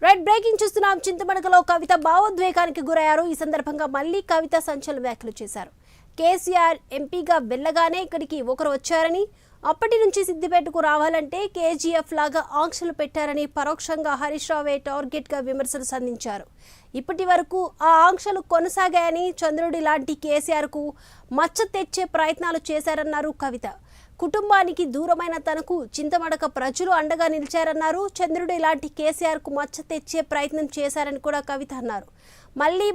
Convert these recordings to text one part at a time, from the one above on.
Right breaking చూస్తున్నాం. చింతమడకలో కవిత భావోద్వేగానికి గురయ్యారు. ఈ సందర్భంగా మళ్ళీ కవిత సంచలన వ్యాఖ్యలు చేశారు. కేసీఆర్ ఎంపీగా వెళ్ళగానే ఇక్కడికి ఒకరు వచ్చారని, అప్పటి నుంచి సిద్దిపేటకు రావాలంటే కేజీఎఫ్ లాగా ఆంక్షలు పెట్టారని పరోక్షంగా హరీష్ రావే టార్గెట్ గా విమర్శలు సంధించారు. ఇప్పటి వరకు ఆ ఆంక్షలు కొనసాగాయని, చంద్రుడి లాంటి కేసీఆర్ కు మచ్చ తెచ్చే ప్రయత్నాలు చేశారన్నారు కవిత. కుటుంబానికి దూరమైన తనకు చింతమడక ప్రజలు అండగా నిలిచారన్నారు. చంద్రుడి లాంటి కేసీఆర్ కు మచ్చ తెచ్చే ప్రయత్నం చేశారని కూడా కవిత అన్నారు.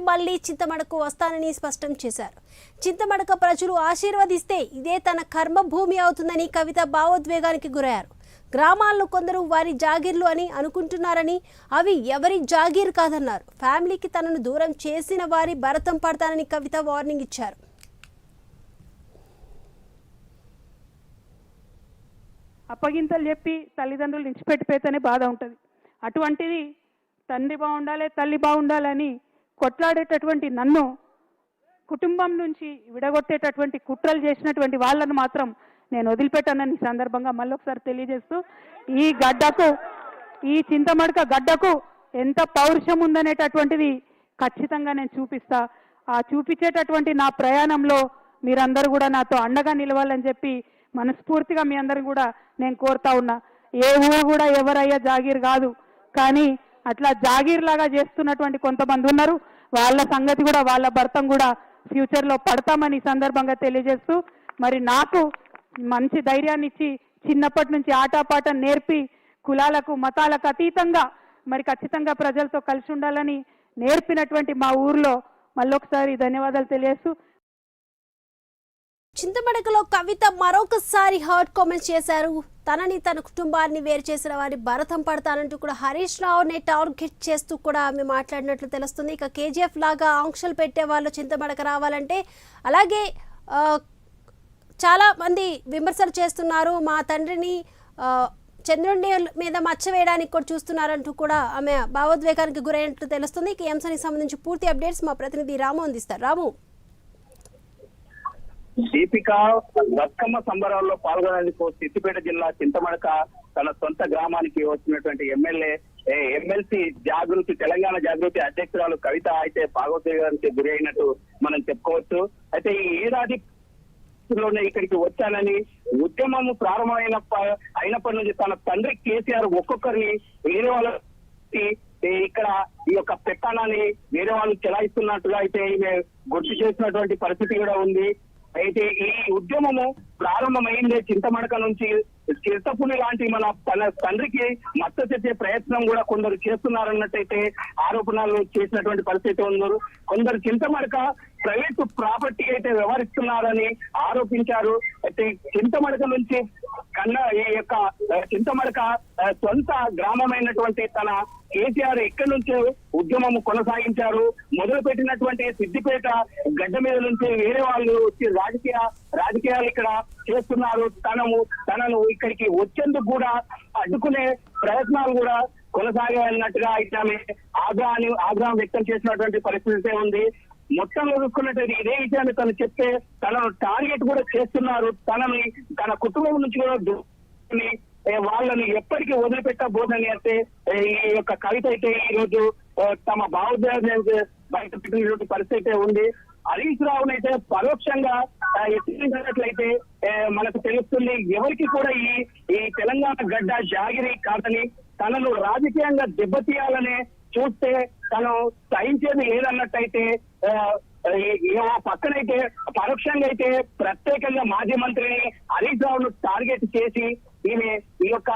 మళ్ళీ చింతమడకు వస్తానని స్పష్టం చేశారు. చింతమడక ప్రజలు ఆశీర్వదిస్తే ఇదే తన కర్మభూమి అవుతుందని కవిత భావోద్వేగానికి గురయ్యారు. గ్రామాల్లో కొందరు వారి జాగీర్లు అని అనుకుంటున్నారని, అవి ఎవరి జాగీర్ కాదన్నారు. ఫ్యామిలీకి తనను దూరం చేసిన వారి భరతం పడతానని కవిత వార్నింగ్ ఇచ్చారు. అప్పగింతలు చెప్పి తల్లిదండ్రులు ఇచ్చిపెట్టిపోతేనే బాధ ఉంటుంది. అటువంటిది తండ్రి బాగుండాలి, తల్లి బాగుండాలని కొట్లాడేటటువంటి నన్ను కుటుంబం నుంచి విడగొట్టేటటువంటి కుట్రలు చేసినటువంటి వాళ్ళను మాత్రం నేను వదిలిపెట్టానని ఈ సందర్భంగా మళ్ళొకసారి తెలియజేస్తూ, ఈ గడ్డకు, ఈ చింతమడక గడ్డకు ఎంత పౌరుషం ఉందనేటటువంటిది ఖచ్చితంగా నేను చూపిస్తా. ఆ చూపించేటటువంటి నా ప్రయాణంలో మీరందరూ కూడా నాతో అండగా నిలవాలని చెప్పి మనస్ఫూర్తిగా మీ అందరిని కూడా నేను కోరుతా ఉన్నా. ఏ ఊరు కూడా ఎవరయ్యా జాగీర్ కాదు, కానీ అట్లా జాగీర్ లాగా చేస్తున్నటువంటి కొంతమంది ఉన్నారు. వాళ్ళ సంగతి కూడా, వాళ్ళ భర్తం కూడా ఫ్యూచర్లో పడతామని ఈ సందర్భంగా తెలియజేస్తూ, మరి నాకు మంచి ధైర్యాన్ని ఇచ్చి చిన్నప్పటి నుంచి ఆటపాట నేర్పి కులాలకు మతాలకు అతీతంగా మరి ఖచ్చితంగా ప్రజలతో కలిసి ఉండాలని నేర్పినటువంటి మా ఊర్లో మళ్ళొకసారి ధన్యవాదాలు తెలియజేస్తూ, చింతమడకలో కవిత మరొకసారి హాట్ కామెంట్స్ చేశారు. తనని, తన కుటుంబాన్ని వేరు చేసిన వారిని భరతం పడతానంటూ కూడా హరీష్ రావుని టార్గెట్ చేస్తూ కూడా ఆమె మాట్లాడినట్లు తెలుస్తుంది. ఇక కేజీఎఫ్ లాగా ఆంక్షలు పెట్టే వాళ్ళు చింతమడక రావాలంటే, అలాగే చాలా మంది విమర్శలు చేస్తున్నారు. మా తండ్రిని చంద్రుడి మీద మచ్చ వేయడానికి కూడా చూస్తున్నారంటూ కూడా ఆమె భావోద్వేగానికి గురైనట్లు తెలుస్తుంది. ఈ అంశానికి సంబంధించి పూర్తి అప్డేట్స్ మా ప్రతినిధి రాము అందిస్తారు. రాము. దీపిక బతుకమ్మ సంబరాల్లో పాల్గొనేందుకు సిద్దిపేట జిల్లా చింతమడక తన సొంత గ్రామానికి వచ్చినటువంటి ఎమ్మెల్సీ జాగృతి, తెలంగాణ జాగృతి అధ్యక్షురాలు కవిత అయితే భావోద్వేగానికి గురి అయినట్టు మనం చెప్పుకోవచ్చు. అయితే ఈ ఏడాది ఇక్కడికి వచ్చానని, ఉద్యమం అయినప్పటి నుంచి తన తండ్రి కేసీఆర్ ఒక్కొక్కరిని వేరే వాళ్ళ ఇక్కడ ఈ యొక్క పెత్తనాన్ని వేరే వాళ్ళు చెలాయిస్తున్నట్టుగా అయితే ఈమె గుర్తు చేసినటువంటి పరిస్థితి కూడా ఉంది. అయితే ఈ ఉద్యమము ప్రారంభమైందే చింతమడక నుంచి. చిరుతపులి లాంటి తన తండ్రికి మచ్చ తెచ్చే ప్రయత్నం కూడా కొందరు చేస్తున్నారన్నట్టయితే ఆరోపణలు చేసినటువంటి పరిస్థితి ఉన్నారు. కొందరు చింతమడక ప్రైవేట్ ప్రాపర్టీ అయితే వ్యవహరిస్తున్నారని ఆరోపించారు. అయితే చింతమడక నుంచి ఈ యొక్క చింతమడక సొంత గ్రామమైనటువంటి తన కేసీఆర్ ఇక్కడి నుంచే ఉద్యమం కొనసాగించారు. మొదలు పెట్టినటువంటి సిద్దిపేట గడ్డ మీద నుంచి వేరే వాళ్ళు వచ్చి రాజకీయాలు ఇక్కడ చేస్తున్నారు. తనను ఇక్కడికి వచ్చేందుకు కూడా అడ్డుకునే ప్రయత్నాలు కూడా కొనసాగాయన్నట్టుగా అయితే ఆమె ఆగ్రహం వ్యక్తం చేసినటువంటి పరిస్థితి ఉంది. మొత్తంలో చూసుకున్నట్టు ఇదే విషయాన్ని తను చెప్తే తనను టార్గెట్ కూడా చేస్తున్నారు. తన కుటుంబం నుంచి కూడా వాళ్ళని ఎప్పటికీ వదిలిపెట్టబోదని అంటే ఈ యొక్క కవిత అయితే ఈ రోజు తమ భావోద్వేగాన్ని బయట పెట్టినటువంటి పరిస్థితి ఉంది. హరీష్ రావునైతే పరోక్షంగా హెచ్చరించినట్లయితే మనకు తెలుస్తుంది, ఎవరికి కూడా ఈ తెలంగాణ గడ్డ జాగిరి కాదని, తనను రాజకీయంగా దెబ్బతీయాలనే చూస్తే తను సహించేది లేదన్నట్టయితే పక్కనైతే పరోక్షంగా అయితే ప్రత్యేకంగా మాజీ మంత్రిని హరీష్ రావును టార్గెట్ చేసి ఈమె ఈ యొక్క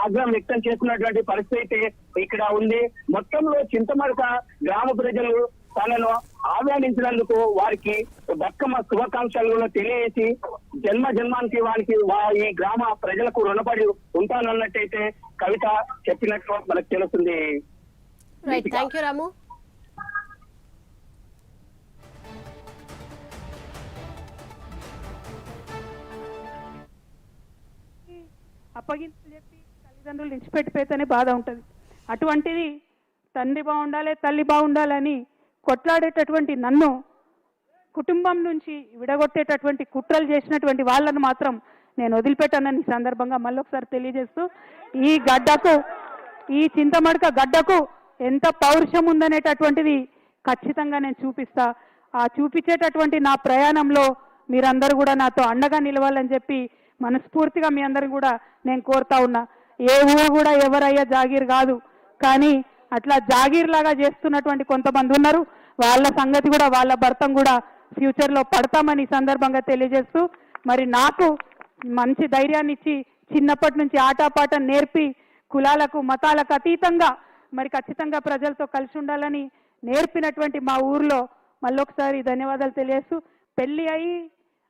ఆగ్రహం వ్యక్తం చేస్తున్నటువంటి పరిస్థితి ఇక్కడ ఉంది. మొత్తంలో చింతమడక గ్రామ ప్రజలు తనను ఆహ్వానించినందుకు వారికి బతుకమ్మ శుభాకాంక్షలు తెలియజేసి జన్మానికి వారికి ఈ గ్రామ ప్రజలకు రుణపడి ఉంటానన్నట్టయితే కవిత చెప్పినట్టు మనకు తెలుస్తుంది. రాము. అప్పగింతలు చెప్పి తల్లిదండ్రులు ఇచ్చిపెట్టిపోతేనే బాధ ఉంటుంది. అటువంటిది తండ్రి బాగుండాలి, తల్లి బాగుండాలని కొట్లాడేటటువంటి నన్ను కుటుంబం నుంచి విడగొట్టేటటువంటి కుట్రలు చేసినటువంటి వాళ్ళను మాత్రం నేను వదిలిపెట్టానని ఈ సందర్భంగా మళ్ళొకసారి తెలియజేస్తూ, ఈ చింతమడక గడ్డకు ఎంత పౌరుషం ఉందనేటటువంటిది ఖచ్చితంగా నేను చూపిస్తా. ఆ చూపించేటటువంటి నా ప్రయాణంలో మీరందరూ కూడా నాతో అండగా నిలవాలని చెప్పి మనస్ఫూర్తిగా మీ అందరిని కూడా నేను కోరుతా ఉన్నా. ఏ ఊరు కూడా ఎవరయ్యా జాగీర్ కాదు, కానీ అట్లా జాగీర్ లాగా చేస్తున్నటువంటి కొంతమంది ఉన్నారు. వాళ్ళ సంగతి కూడా వాళ్ళ భర్తం కూడా ఫ్యూచర్లో పడతామని ఈ సందర్భంగా తెలియజేస్తూ, మరి నాకు మంచి ధైర్యాన్ని ఇచ్చి చిన్నప్పటి నుంచి ఆటపాట నేర్పి కులాలకు మతాలకు అతీతంగా మరి ఖచ్చితంగా ప్రజలతో కలిసి ఉండాలని నేర్పినటువంటి మా ఊర్లో మళ్ళొకసారి ధన్యవాదాలు తెలియజేస్తూ, పెళ్లి అయి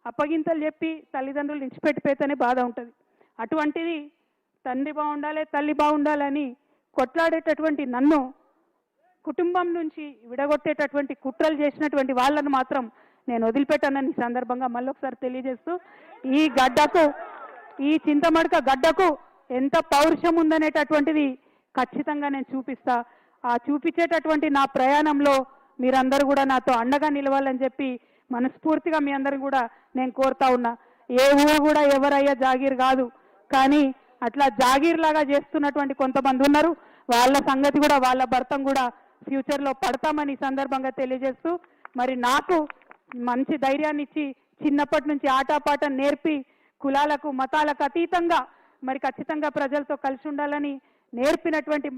అప్పగింతలు చెప్పి తల్లిదండ్రులు నిడిచిపెట్టిపోతేనే బాధ ఉంటుంది. అటువంటిది తండ్రి బాగుండాలి తల్లి బాగుండాలని కొట్లాడేటటువంటి నన్ను కుటుంబం నుంచి విడగొట్టేటటువంటి కుట్రలు చేసినటువంటి వాళ్ళను మాత్రం నేను వదిలిపెట్టానని ఈ సందర్భంగా మళ్ళొకసారి తెలియజేస్తూ, ఈ గడ్డకు ఈ చింతమడక గడ్డకు ఎంత పౌరుషం ఉందనేటటువంటిది ఖచ్చితంగా నేను చూపిస్తా. ఆ చూపించేటటువంటి నా ప్రయాణంలో మీరందరూ కూడా నాతో అండగా నిలవాలని చెప్పి మనస్ఫూర్తిగా మీ అందరిని కూడా నేను కోరుతా ఉన్నా. ఏ ఊరు కూడా ఎవరయ్యా జాగీర్ కాదు, కానీ అట్లా జాగీర్ లాగా చేస్తున్నటువంటి కొంతమంది ఉన్నారు. వాళ్ళ సంగతి కూడా వాళ్ళ భర్తం కూడా ఫ్యూచర్లో పడతామని ఈ సందర్భంగా తెలియజేస్తూ, మరి నాకు మంచి ధైర్యాన్ని ఇచ్చి చిన్నప్పటి నుంచి ఆటపాట నేర్పి కులాలకు మతాలకు అతీతంగా మరి ఖచ్చితంగా ప్రజలతో కలిసి ఉండాలని నేర్పినటువంటి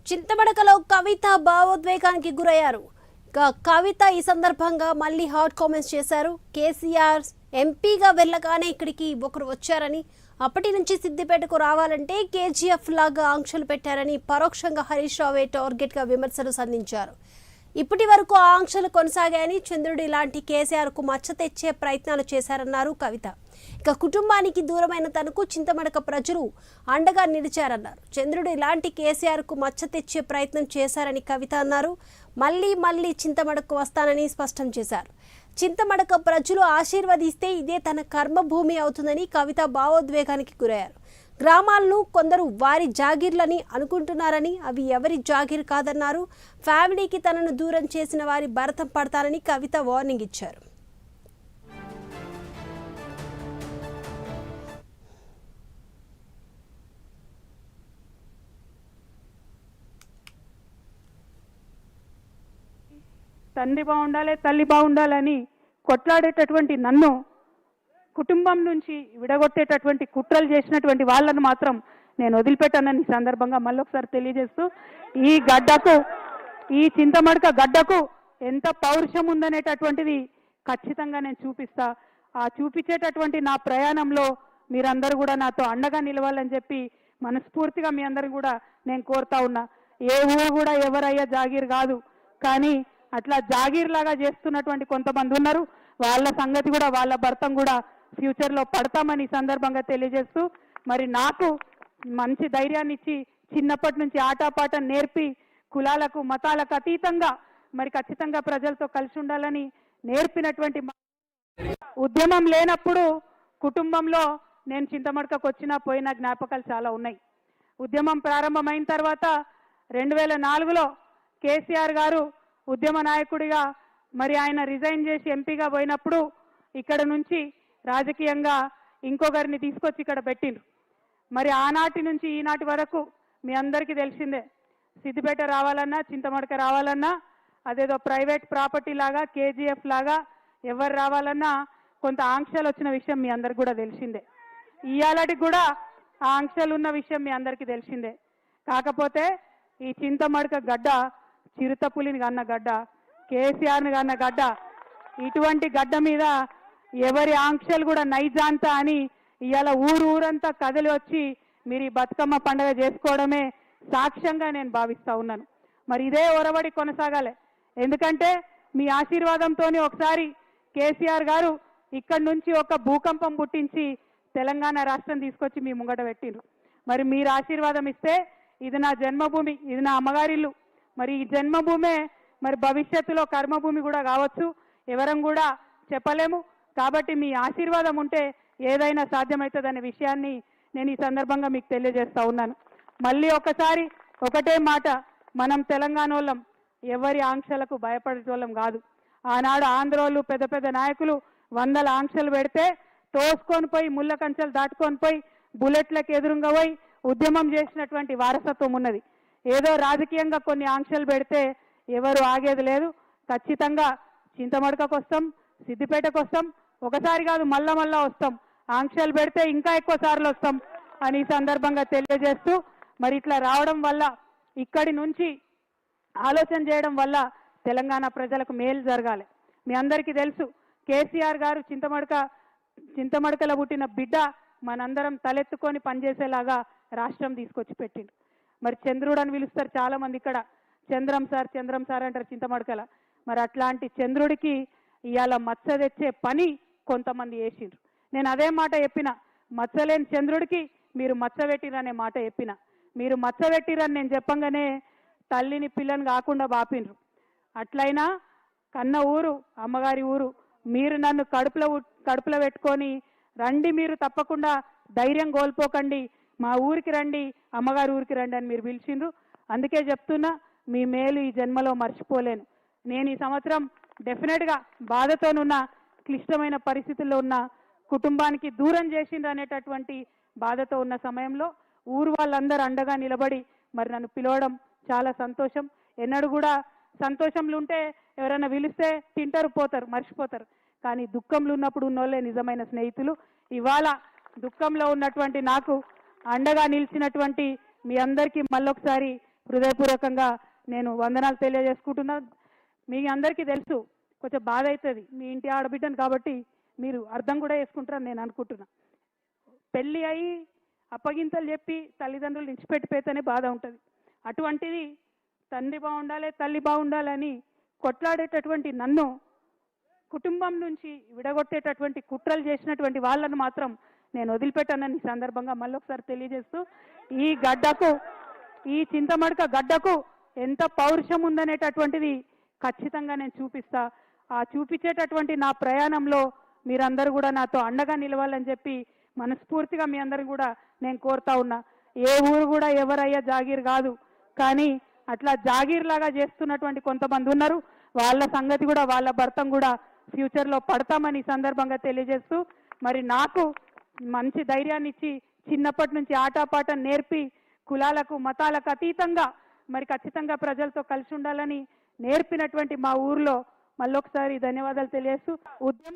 చింతమడకలో కవిత భావోద్వేగానికి గురయ్యారు. కవిత ఈ సందర్భంగా మళ్ళీ హాట్ కామెంట్స్ చేశారు. కేసీఆర్ ఎంపీగా వెళ్ళగానే ఇక్కడికి ఒకరు వచ్చారని, అప్పటి నుంచి సిద్దిపేటకు రావాలంటే కేజీఎఫ్ లాగా ఆంక్షలు పెట్టారని పరోక్షంగా హరీష్ రావే టార్గెట్గా విమర్శలు సంధించారు. ఇప్పటి వరకు ఆ ఆంక్షలు కొనసాగాయని, చంద్రుడు ఇలాంటి కేసీఆర్కు మచ్చ తెచ్చే ప్రయత్నాలు చేశారన్నారు కవిత. ఇక కుటుంబానికి దూరమైన తనకు చింతమడక ప్రజలు అండగా నిలిచారన్నారు. చంద్రుడు ఇలాంటి కేసీఆర్కు మచ్చ తెచ్చే ప్రయత్నం చేశారని కవిత అన్నారు. మళ్ళీ చింతమడకు వస్తానని స్పష్టం చేశారు. చింతమడక ప్రజలు ఆశీర్వదిస్తే ఇదే తన కర్మభూమి అవుతుందని కవిత భావోద్వేగానికి గురయ్యారు. గ్రామాలను కొందరు వారి జాగీర్లని అనుకుంటున్నారని, అవి ఎవరి జాగీర్ కాదన్నారు. ఫ్యామిలీకి తనను దూరం చేసిన వారి భరతం పడతానని కవిత వార్నింగ్ ఇచ్చారు. తండ్రి బాగుండాలి తల్లి బాగుండాలని కొట్లాడేటటువంటి నన్ను కుటుంబం నుంచి విడగొట్టేటటువంటి కుట్రలు చేసినటువంటి వాళ్ళను మాత్రం నేను వదిలిపెట్టానని ఈ సందర్భంగా మళ్ళొకసారి తెలియజేస్తూ, ఈ గడ్డకు ఈ చింతమడక గడ్డకు ఎంత పౌరుషం ఉందనేటటువంటిది ఖచ్చితంగా నేను చూపిస్తా. ఆ చూపించేటటువంటి నా ప్రయాణంలో మీరందరూ కూడా నాతో అండగా నిలవాలని చెప్పి మనస్ఫూర్తిగా మీ అందరిని కూడా నేను కోరుతా ఉన్నా. ఏ ఊరు కూడా ఎవరయ్యా జాగీర్ కాదు, కానీ అట్లా జాగీర్ లాగా చేస్తున్నటువంటి కొంతమంది ఉన్నారు. వాళ్ళ సంగతి కూడా వాళ్ళ భర్తం కూడా ఫ్యూచర్లో పడతామని ఈ సందర్భంగా తెలియజేస్తూ, మరి నాకు మంచి ధైర్యాన్ని ఇచ్చి చిన్నప్పటి నుంచి ఆటపాట నేర్పి కులాలకు మతాలకు అతీతంగా మరి ఖచ్చితంగా ప్రజలతో కలిసి ఉండాలని నేర్పినటువంటి ఉద్యమం లేనప్పుడు కుటుంబంలో నేను చింతమడకకు వచ్చినా పోయిన జ్ఞాపకాలు చాలా ఉన్నాయి. ఉద్యమం ప్రారంభమైన తర్వాత 2004లో కేసీఆర్ గారు ఉద్యమ నాయకుడిగా మరి ఆయన రిజైన్ చేసి ఎంపీగా పోయినప్పుడు ఇక్కడ నుంచి రాజకీయంగా ఇంకొకరిని తీసుకొచ్చి ఇక్కడ పెట్టిండ్రు. మరి ఆనాటి నుంచి ఈనాటి వరకు మీ అందరికీ తెలిసిందే, సిద్దిపేట రావాలన్నా చింతమడక రావాలన్నా అదేదో ప్రైవేట్ ప్రాపర్టీ లాగా కేజీఎఫ్ లాగా ఎవరు రావాలన్నా కొంత ఆంక్షలు వచ్చిన విషయం మీ అందరికి కూడా తెలిసిందే. ఇయాలటికి కూడా ఆ ఆంక్షలు ఉన్న విషయం మీ అందరికీ తెలిసిందే. కాకపోతే ఈ చింతమడక గడ్డ చిరుతపులిని కన్న గడ్డ, కేసీఆర్ని కన్న గడ్డ, ఇటువంటి గడ్డ మీద ఎవరి ఆంక్షలు కూడా నైజాంత అని ఇవాళ ఊరంతా కదిలి వచ్చి మీరు ఈ బతుకమ్మ పండుగ చేసుకోవడమే సాక్ష్యంగా నేను భావిస్తా ఉన్నాను. మరి ఇదే ఒరవడి కొనసాగాలి. ఎందుకంటే మీ ఆశీర్వాదంతోనే ఒకసారి కేసీఆర్ గారు ఇక్కడి నుంచి ఒక భూకంపం పుట్టించి తెలంగాణ రాష్ట్రం తీసుకొచ్చి మీ ముంగట పెట్టిండ్రు. మరి మీరు ఆశీర్వాదం ఇస్తే ఇది నా జన్మభూమి, ఇది నా అమ్మగారిల్లు. మరి ఈ జన్మభూమే మరి భవిష్యత్తులో కర్మభూమి కూడా కావచ్చు, ఎవరం కూడా చెప్పలేము. కాబట్టి మీ ఆశీర్వాదం ఉంటే ఏదైనా సాధ్యమవుతుందనే విషయాన్ని నేను ఈ సందర్భంగా మీకు తెలియజేస్తా ఉన్నాను. మళ్ళీ ఒకసారి ఒకటే మాట, మనం తెలంగాణ వాళ్ళం ఎవరి ఆంక్షలకు భయపడేటోళ్ళం కాదు. ఆనాడు ఆంధ్రోళ్ళు పెద్ద పెద్ద నాయకులు వందల ఆంక్షలు పెడితే తోసుకొని పోయి ముళ్ళ కంచెలు దాటుకొని పోయి బుల్లెట్లకు ఎదురుగా పోయి ఉద్యమం చేసినటువంటి వారసత్వం ఉన్నది. ఏదో రాజకీయంగా కొన్ని ఆంక్షలు పెడితే ఎవరు ఆగేది లేదు. ఖచ్చితంగా చింతమడకకు వస్తాం, సిద్దిపేటకు వస్తాం, ఒకసారి కాదు మళ్ళా వస్తాం. ఆంక్షలు పెడితే ఇంకా ఎక్కువ సార్లు వస్తాం అని ఈ సందర్భంగా తెలియజేస్తూ, మరి ఇట్లా రావడం వల్ల ఇక్కడి నుంచి ఆలోచన చేయడం వల్ల తెలంగాణ ప్రజలకు మేలు జరగాలి. మీ అందరికీ తెలుసు కేసీఆర్ గారు చింతమడకల పుట్టిన బిడ్డ మనందరం తలెత్తుకొని పనిచేసేలాగా రాష్ట్రం తీసుకొచ్చి పెట్టిండు. మరి చంద్రుడు అని పిలుస్తారు చాలా మంది ఇక్కడ, చంద్రం సార్ అంటారు చింతమడకల. మరి అట్లాంటి చంద్రుడికి ఇవాళ మచ్చ తెచ్చే పని కొంతమంది చేసిండ్రు. నేను అదే మాట చెప్పిన, మచ్చలేని చంద్రుడికి మీరు మచ్చ పెట్టిరనే మాట చెప్పిన. మీరు మచ్చ పెట్టిరని నేను చెప్పంగానే తల్లిని పిల్లని కాకుండా బాపిండ్రు. అట్లయినా కన్న ఊరు అమ్మగారి ఊరు, మీరు నన్ను కడుపులో పెట్టుకొని రండి, మీరు తప్పకుండా ధైర్యం కోల్పోకండి, మా ఊరికి రండి, అమ్మగారి ఊరికి రండి అని మీరు పిలిచిండ్రు. అందుకే చెప్తున్నా, మీ మేలు ఈ జన్మలో మర్చిపోలేను. నేను ఈ సంవత్సరం డెఫినెట్గా బాధతోనున్న, క్లిష్టమైన పరిస్థితుల్లో ఉన్న కుటుంబానికి దూరం చేసిండ్రు అనేటటువంటి బాధతో ఉన్న సమయంలో ఊరు వాళ్ళందరూ అండగా నిలబడి మరి నన్ను పిలవడం చాలా సంతోషం. ఎన్నడూ కూడా సంతోషంలో ఉంటే ఎవరైనా పిలిస్తే తింటారు, పోతారు, మర్చిపోతారు. కానీ దుఃఖంలో ఉన్నప్పుడు ఉన్నోళ్ళే నిజమైన స్నేహితులు. ఇవాళ దుఃఖంలో ఉన్నటువంటి నాకు అండగా నిలిచినటువంటి మీ అందరికీ మళ్ళొకసారి హృదయపూర్వకంగా నేను వందనాలు తెలియజేసుకుంటున్నా. మీ అందరికీ తెలుసు, కొంచెం బాధ అవుతుంది, మీ ఇంటి ఆడబిడ్డను కాబట్టి మీరు అర్థం కూడా చేసుకుంటారని నేను అనుకుంటున్నా. పెళ్ళి అయి అప్పగింతలు చెప్పి తల్లిదండ్రులు నిడిచిపెట్టిపోతేనే బాధ ఉంటుంది. అటువంటిది తండ్రి బాగుండాలి, తల్లి బాగుండాలని కొట్లాడేటటువంటి నన్ను కుటుంబం నుంచి విడగొట్టేటటువంటి కుట్రలు చేసినటువంటి వాళ్ళను మాత్రం నేను వదిలిపెట్టానని ఈ సందర్భంగా మళ్ళొకసారి తెలియజేస్తూ, ఈ గడ్డకు, ఈ చింతమడక గడ్డకు ఎంత పౌరుషం ఉందనేటటువంటిది ఖచ్చితంగా నేను చూపిస్తా. ఆ చూపించేటటువంటి నా ప్రయాణంలో మీరందరూ కూడా నాతో అండగా నిలవాలని చెప్పి మనస్ఫూర్తిగా మీ అందరూ కూడా నేను కోరుతా ఉన్నా. ఏ ఊరు కూడా ఎవరయ్యా జాగీర్ కాదు, కానీ అట్లా జాగీర్ లాగా చేస్తున్నటువంటి కొంతమంది ఉన్నారు. వాళ్ళ సంగతి కూడా, వాళ్ళ భర్తం కూడా ఫ్యూచర్లో పడతామని ఈ సందర్భంగా తెలియజేస్తూ, మరి నాకు మంచి ధైర్యాన్ని ఇచ్చి చిన్నప్పటి నుంచి ఆటపాట నేర్పి కులాలకు మతాలకు అతీతంగా మరి ఖచ్చితంగా ప్రజలతో కలిసి ఉండాలని నేర్పినటువంటి మా ఊర్లో మళ్ళొకసారి ధన్యవాదాలు తెలియజేస్తూ, ఉద్యమం